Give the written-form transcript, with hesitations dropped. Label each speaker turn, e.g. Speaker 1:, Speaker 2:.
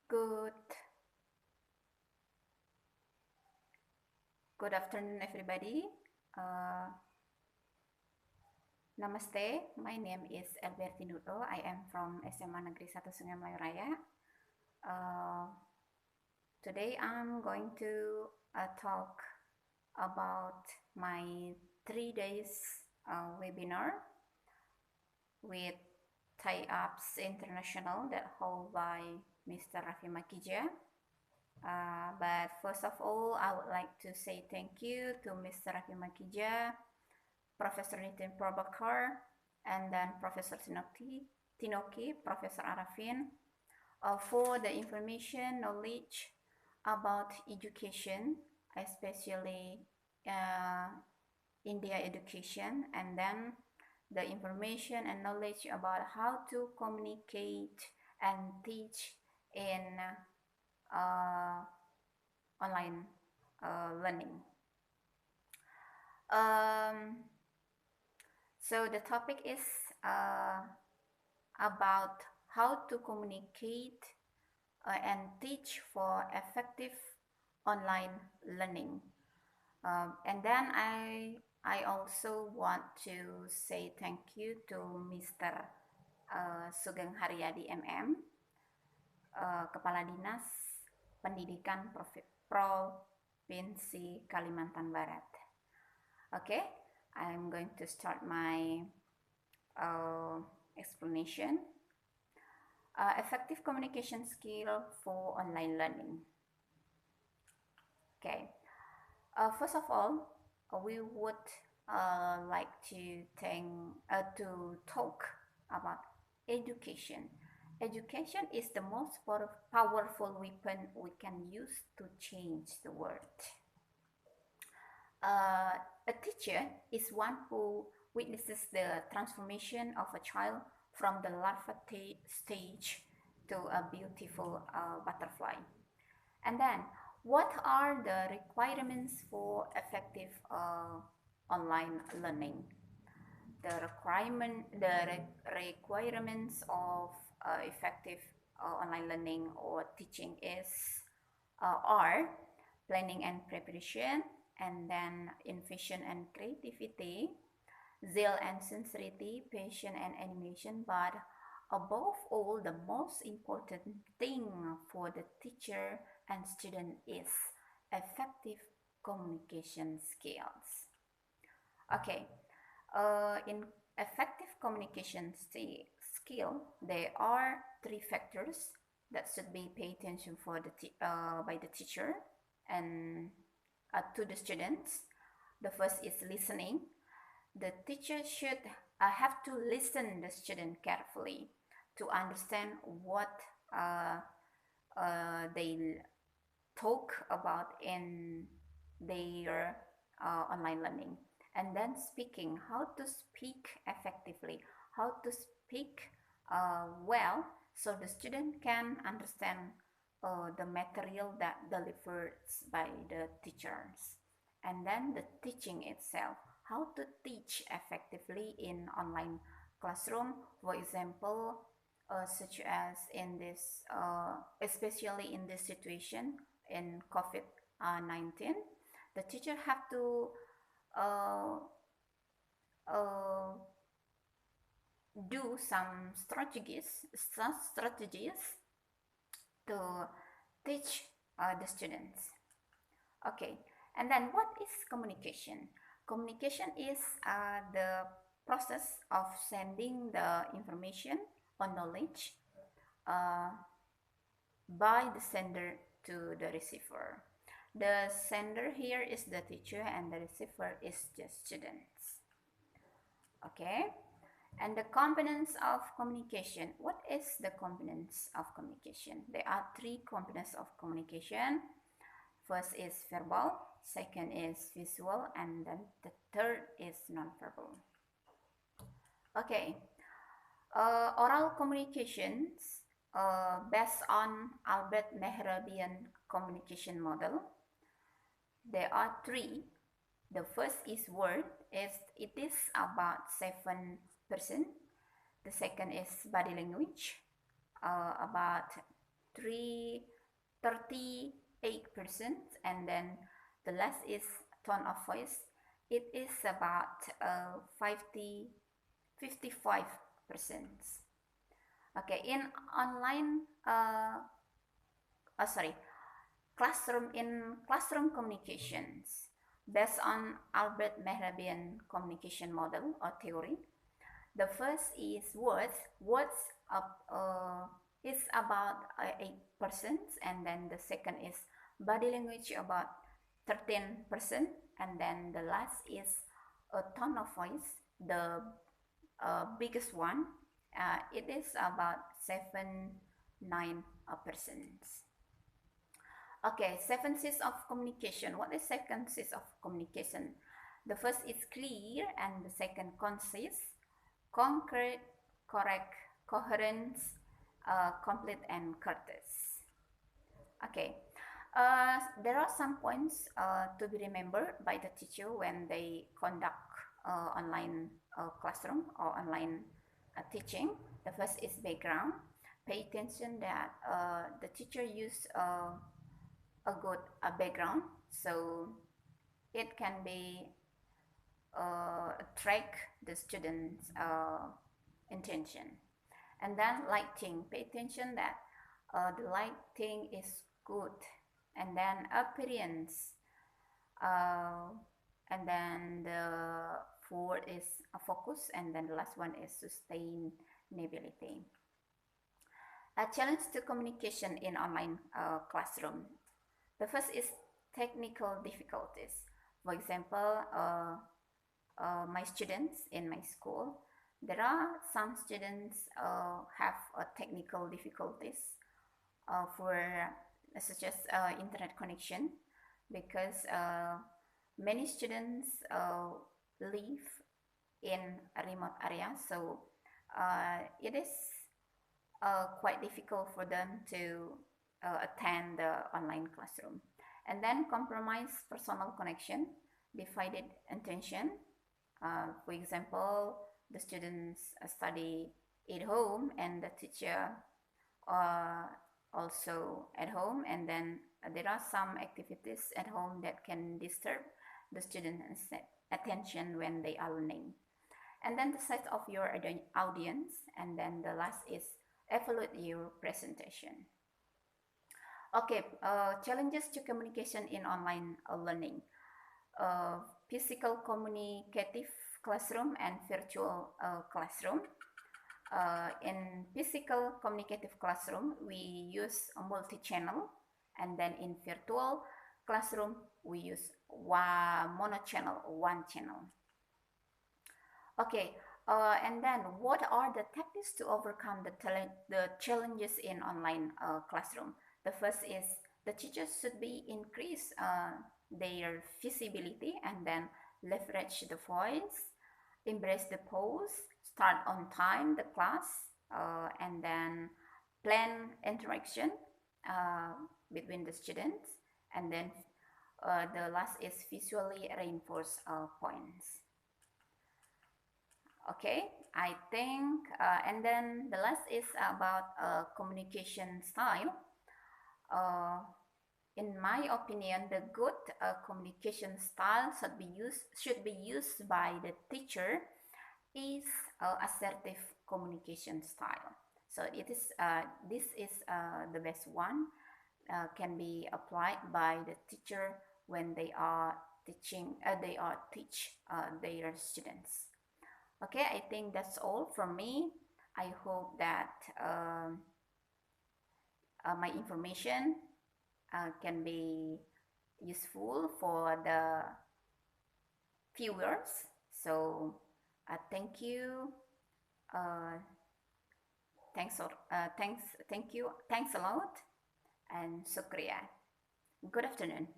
Speaker 1: Good afternoon, everybody. Uh, Namaste. My name is Albertinuto. I am from SMA Negeri 1 Sungai Melayu Raya. Today I'm going to talk about my 3 days webinar with Tie-Ups International that held by Mr. Raffi Makija. But first of all, I would like to say thank you to Mr. Raffi Makija, Professor Nitin Prabhakar, and then Professor Tinoki, Professor Arafin, for the information, knowledge about education, especially India education, and then the information and knowledge about how to communicate and teach in online learning. So the topic is about how to communicate and teach for effective online learning. And then I also want to say thank you to Mr. Sugeng Haryadi MM, Kepala Dinas Pendidikan Provinsi Kalimantan Barat. Okay, I'm going to start my explanation. Effective communication skill for online learning. Okay, first of all, we would like to talk about education. Education is the most powerful weapon we can use to change the world. A teacher is one who witnesses the transformation of a child from the larva stage to a beautiful butterfly. And then, what are the requirements for effective online learning? The requirements of effective online learning or teaching are planning and preparation, and then invention and creativity, zeal and sincerity, passion and animation, but above all, the most important thing for the teacher and student is effective communication skills. Okay, in effective communication skill, there are 3 factors that should be paid attention for by the teacher and to the students. The first is listening. The teacher should have to listen the student carefully to understand what they talk about in their online learning. And then speaking, how to speak effectively, how to speak well, so the student can understand the material that delivered by the teachers. And then the teaching itself, how to teach effectively in online classroom, for example, such as in this, especially in this situation in COVID-19, the teacher have to do some strategies to teach the students. Okay, and then what is communication? Communication is the process of sending the information or knowledge by the sender to the receiver. The sender here is the teacher and the receiver is the students. Okay, and the components of communication. What is the components of communication? There are 3 components of communication. First is verbal, second is visual, and then the third is nonverbal. Okay, oral communications based on Albert Mehrabian communication model. There are 3. The first is word. It is about 7%. The second is body language, about 38%, and then the last is tone of voice. It is about 55%. Okay, in online, sorry, classroom communications, based on Albert Mehrabian communication model or theory. The first is words. Words is about 8%, and then the second is body language about 13%, and then the last is a tone of voice, the biggest one. It is about 7-9%. Okay, 7 C's of communication. What is second C's of communication? The first is clear, and the second concise, concrete, correct, coherent, complete, and courteous. Okay, there are some points to be remembered by the teacher when they conduct online classroom or online teaching. The first is background. Pay attention that the teacher use a good background, so it can be attract the students' intention. And then lighting, pay attention that the lighting is good, and then appearance, and then the fourth is a focus, and then the last one is sustainability. A challenge to communication in online classroom. The first is technical difficulties. For example, my students in my school, there are some students have technical difficulties for such as internet connection, because many students live in a remote area, so it is quite difficult for them to attend the online classroom. And then compromise personal connection, divided attention. For example, the students study at home and the teacher also at home, and then there are some activities at home that can disturb the students' attention when they are learning. And then the size of your audience, and then the last is evaluate your presentation. Okay, challenges to communication in online learning. Physical communicative classroom and virtual classroom. In physical communicative classroom, we use a multi-channel, and then in virtual classroom, we use mono-channel, one channel. Okay, and then what are the techniques to overcome the challenges in online classroom? The first is the teachers should be increase their visibility, and then leverage the voice, embrace the pause, start on time the class, and then plan interaction between the students, and then the last is visually reinforce points. Okay, I think, and then the last is about communication style. In my opinion, the good communication style should be used by the teacher is assertive communication style. So it is this is the best one, can be applied by the teacher when they are teaching teach their students. Okay, I think that's all from me. I hope that my information can be useful for the viewers. So thank you. Thanks a lot, and shukriya. Good afternoon.